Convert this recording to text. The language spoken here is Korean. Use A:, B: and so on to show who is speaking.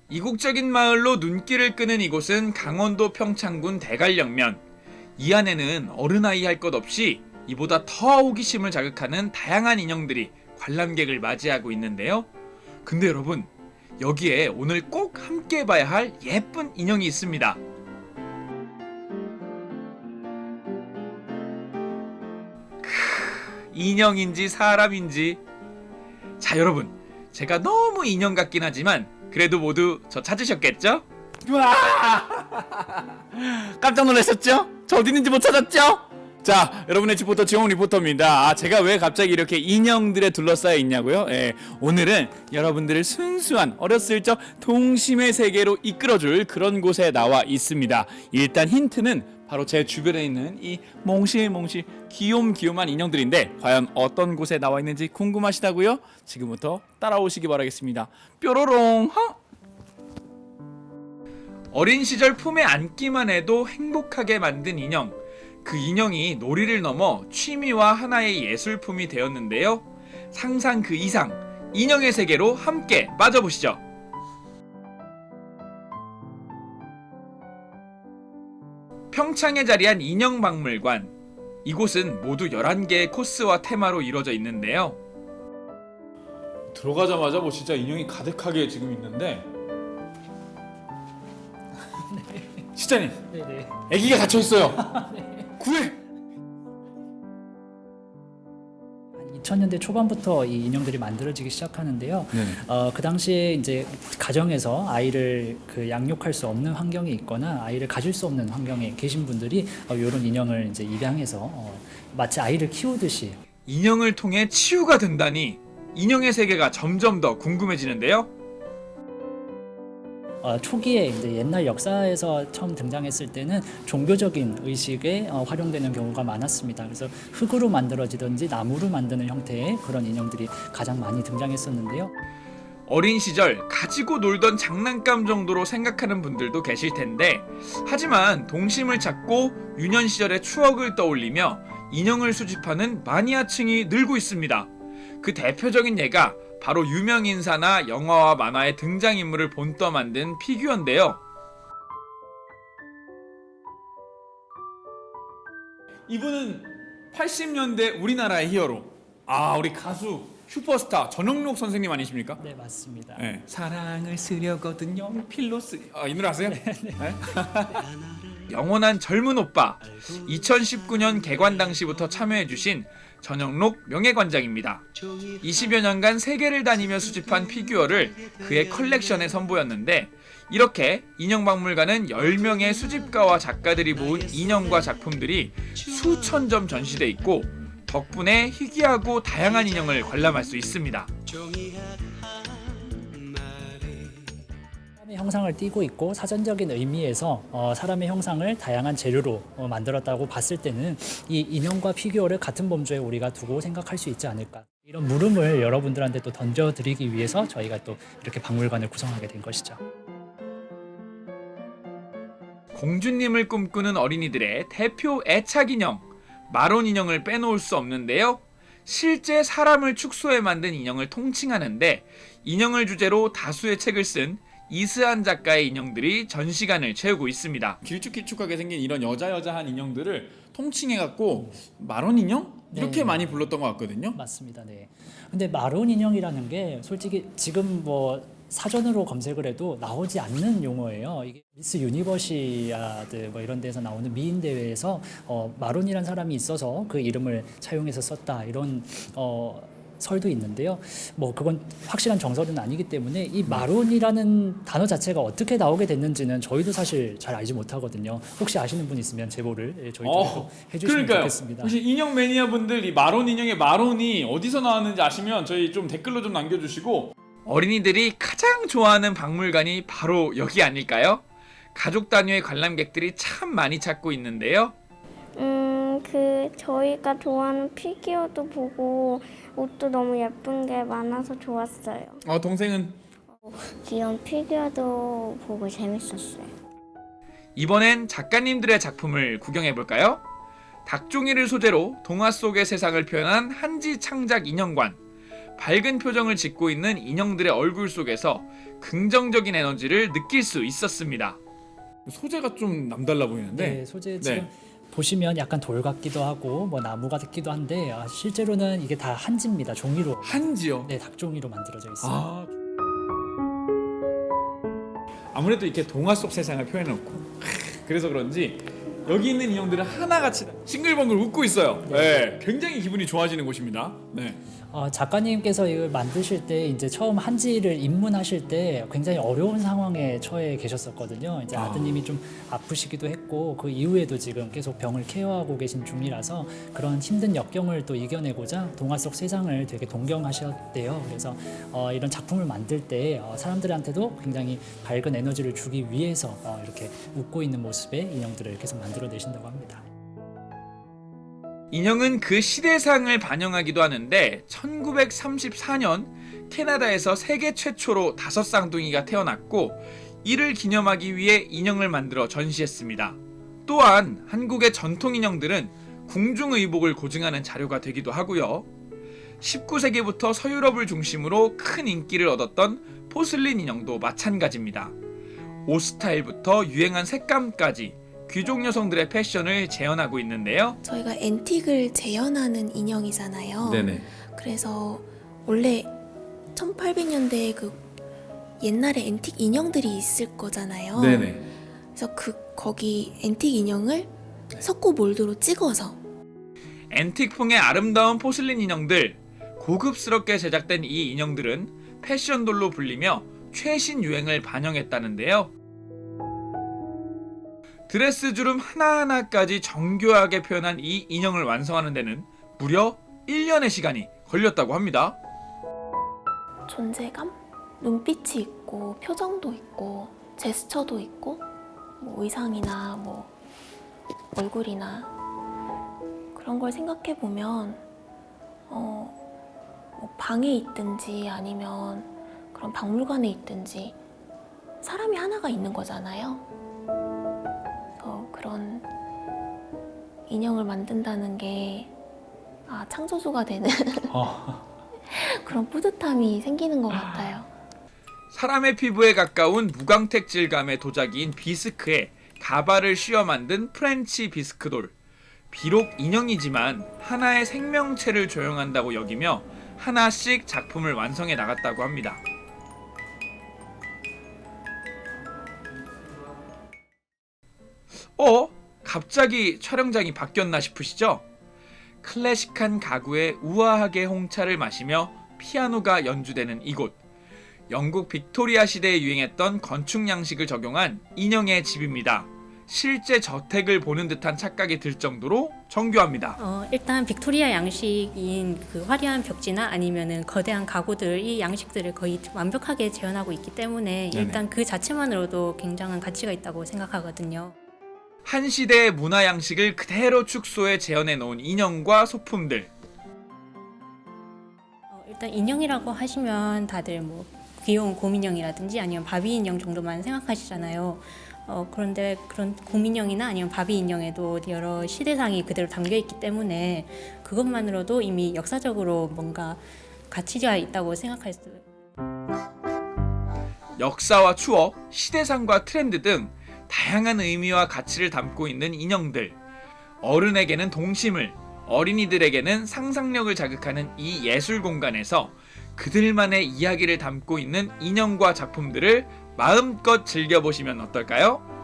A: 이국적인 마을로 눈길을 끄는 이곳은 강원도 평창군 대관령면. 이 안에는 어른아이 할 것 없이 이보다 더 호기심을 자극하는 다양한 인형들이 관람객을 맞이하고 있는데요. 근데 여러분, 여기에 오늘 꼭 함께 봐야 할 예쁜 인형이 있습니다. 인형인지 사람인지. 자, 여러분, 제가 너무 인형 같긴 하지만 그래도 모두 저 찾으셨겠죠?
B: 우와! 깜짝 놀라셨죠? 저 어디 있는지 못 찾았죠? 자, 여러분의 집부터 지용 리포터입니다. 제가 왜 갑자기 이렇게 인형들에 둘러싸여 있냐고요? 오늘은 여러분들을 순수한 어렸을 적 동심의 세계로 이끌어줄 그런 곳에 나와 있습니다. 일단 힌트는 바로 제 주변에 있는 이 몽실몽실 귀욤귀욤한 인형들인데 과연 어떤 곳에 나와 있는지 궁금하시다고요? 지금부터 따라오시기 바라겠습니다. 뾰로롱!
A: 어린 시절 품에 안기만 해도 행복하게 만든 인형. 그 인형이 놀이를 넘어 취미와 하나의 예술품이 되었는데요. 상상 그 이상, 인형의 세계로 함께 빠져보시죠. 평창에 자리한 인형박물관. 이곳은 모두 11개의 코스와 테마로 이루어져 있는데요.
B: 들어가자마자 뭐 진짜 인형이 가득하게 지금 있는데 시장님,
C: 네네.
B: 아기가 갇혀 있어요. 구해.
C: 2000년대 초반부터 이 인형들이 만들어지기 시작하는데요.
B: 네.
C: 그 당시에 이제 가정에서 아이를 양육할 수 없는 환경에 있거나 아이를 가질 수 없는 환경에 계신 분들이 이런 인형을 이제 입양해서 마치 아이를 키우듯이.
A: 인형을 통해 치유가 된다니 인형의 세계가 점점 더 궁금해지는데요.
C: 초기에 이제 옛날 역사에서 처음 등장했을 때는 종교적인 의식에 활용되는 경우가 많았습니다. 그래서 흙으로 만들어지든지 나무로 만드는 형태의 그런 인형들이 가장 많이 등장했었는데요.
A: 어린 시절 가지고 놀던 장난감 정도로 생각하는 분들도 계실 텐데, 하지만 동심을 찾고 유년 시절의 추억을 떠올리며 인형을 수집하는 마니아층이 늘고 있습니다. 그 대표적인 예가 바로 유명 인사나 영화와 만화의 등장인물을 본떠 만든 피규어인데요.
B: 이분은 80년대 우리나라의 히어로. 우리 가수 슈퍼스타 전영록 선생님 아니십니까?
C: 네, 맞습니다.
B: 네. 사랑을 쓰려거든요. 필로 쓰. 이 노래 아세요? 네.
A: 영원한 젊은 오빠. 2019년 개관 당시부터 참여해주신 전영록 명예관장입니다. 20여 년간 세계를 다니며 수집한 피규어를 그의 컬렉션에 선보였는데, 이렇게 인형박물관은 10명의 수집가와 작가들이 모은 인형과 작품들이 수천 점 전시돼 있고, 덕분에 희귀하고 다양한 인형을 관람할 수 있습니다.
C: 사람의 형상을 띠고 있고 사전적인 의미에서 사람의 형상을 다양한 재료로 만들었다고 봤을 때는 이 인형과 피규어를 같은 범주에 우리가 두고 생각할 수 있지 않을까. 이런 물음을 여러분들한테 또 던져드리기 위해서 저희가 또 이렇게 박물관을 구성하게 된 것이죠.
A: 공주님을 꿈꾸는 어린이들의 대표 애착 인형, 마론 인형을 빼놓을 수 없는데요. 실제 사람을 축소해 만든 인형을 통칭하는데, 인형을 주제로 다수의 책을 쓴 이스한 작가의 인형들이 전시관을 채우고 있습니다.
B: 길쭉길쭉하게 생긴 이런 여자여자한 인형들을 통칭해갖고 마론 인형? 이렇게
C: 네.
B: 많이 불렀던 것 같거든요.
C: 맞습니다. 네. 근데 마론 인형이라는 게 솔직히 지금 뭐 사전으로 검색을 해도 나오지 않는 용어예요. 이게 미스 유니버시아드 뭐 이런 데서 나오는 미인 대회에서 마론이라는 사람이 있어서 그 이름을 차용해서 썼다, 이런 설도 있는데요. 뭐 그건 확실한 정설은 아니기 때문에 이 마론이라는 단어 자체가 어떻게 나오게 됐는지는 저희도 사실 잘 알지 못하거든요. 혹시 아시는 분 있으면 제보를 저희들도 해주시면 좋겠습니다.
B: 혹시 인형 매니아 분들 이 마론 인형의 마론이 어디서 나왔는지 아시면 저희 좀 댓글로 좀 남겨주시고.
A: 어린이들이 가장 좋아하는 박물관이 바로 여기 아닐까요? 가족 단위의 관람객들이 참 많이 찾고 있는데요.
D: 저희가 좋아하는 피규어도 보고 옷도 너무 예쁜 게 많아서 좋았어요.
B: 동생은?
D: 귀여운 피규어도 보고 재밌었어요.
A: 이번엔 작가님들의 작품을 구경해볼까요? 닭종이를 소재로 동화 속의 세상을 표현한 한지 창작 인형관. 밝은 표정을 짓고 있는 인형들의 얼굴 속에서 긍정적인 에너지를 느낄 수 있었습니다.
B: 소재가 좀 남달라 보이는데.
C: 네, 소재 지금 보시면 약간 돌 같기도 하고 뭐 나무 같기도 한데 실제로는 이게 다 한지입니다. 종이로.
B: 한지요?
C: 네, 닭종이로 만들어져 있어요.
B: 아. 아무래도 이렇게 동화 속 세상을 표현해놓고 그래서 그런지 여기 있는 인형들은 하나같이 싱글벙글 웃고 있어요. 네. 굉장히 기분이 좋아지는 곳입니다. 네.
C: 작가님께서 이걸 만드실 때 이제 처음 한지를 입문하실 때 굉장히 어려운 상황에 처해 계셨었거든요. 이제 아드님이 좀 아프시기도 했고 그 이후에도 지금 계속 병을 케어하고 계신 중이라서 그런 힘든 역경을 또 이겨내고자 동화 속 세상을 되게 동경하셨대요. 그래서 이런 작품을 만들 때 사람들한테도 굉장히 밝은 에너지를 주기 위해서 이렇게 웃고 있는 모습의 인형들을 계속 만들어내신다고 합니다.
A: 인형은 그 시대상을 반영하기도 하는데 1934년 캐나다에서 세계 최초로 5쌍둥이가 태어났고 이를 기념하기 위해 인형을 만들어 전시했습니다. 또한 한국의 전통 인형들은 궁중의복을 고증하는 자료가 되기도 하고요. 19세기부터 서유럽을 중심으로 큰 인기를 얻었던 포슬린 인형도 마찬가지입니다. 옷 스타일부터 유행한 색감까지 귀족 여성들의 패션을 재현하고 있는데요.
E: 저희가 앤틱을 재현하는 인형이잖아요.
B: 네네.
E: 그래서 원래 1800년대에 그 옛날에 앤틱 인형들이 있을 거잖아요.
B: 네네.
E: 그래서 거기 앤틱 인형을 석고 몰드로 찍어서
A: 앤틱풍의 아름다운 포슬린 인형들, 고급스럽게 제작된 이 인형들은 패션돌로 불리며 최신 유행을 반영했다는데요. 드레스 주름 하나하나까지 정교하게 표현한 이 인형을 완성하는 데는 무려 1년의 시간이 걸렸다고 합니다.
E: 존재감? 눈빛이 있고 표정도 있고 제스처도 있고 뭐 의상이나 뭐 얼굴이나 그런 걸 생각해 보면 뭐 방에 있든지 아니면 그런 박물관에 있든지 사람이 하나가 있는 거잖아요. 그런 인형을 만든다는 게 창조주가 되는 그런 뿌듯함이 생기는 것 같아요.
A: 사람의 피부에 가까운 무광택 질감의 도자기인 비스크에 가발을 씌워 만든 프렌치 비스크돌. 비록 인형이지만 하나의 생명체를 조형한다고 여기며 하나씩 작품을 완성해 나갔다고 합니다. 갑자기 촬영장이 바뀌었나 싶으시죠? 클래식한 가구에 우아하게 홍차를 마시며 피아노가 연주되는 이곳. 영국 빅토리아 시대에 유행했던 건축 양식을 적용한 인형의 집입니다. 실제 저택을 보는 듯한 착각이 들 정도로 정교합니다.
F: 일단 빅토리아 양식인 그 화려한 벽지나 아니면은 거대한 가구들, 이 양식들을 거의 완벽하게 재현하고 있기 때문에 일단 그 자체만으로도 굉장한 가치가 있다고 생각하거든요.
A: 한 시대의 문화 양식을 그대로 축소해 재현해 놓은 인형과 소품들.
F: 일단 인형이라고 하시면 다들 뭐 귀여운 곰인형이라든지 아니면 바비 인형 정도만 생각하시잖아요. 그런데 그런 곰인형이나 아니면 바비 인형에도 여러 시대상이 그대로 담겨 있기 때문에 그것만으로도 이미 역사적으로 뭔가 가치가 있다고 생각할 수.
A: 역사와 추억, 시대상과 트렌드 등 다양한 의미와 가치를 담고 있는 인형들. 어른에게는 동심을, 어린이들에게는 상상력을 자극하는 이 예술 공간에서 그들만의 이야기를 담고 있는 인형과 작품들을 마음껏 즐겨보시면 어떨까요?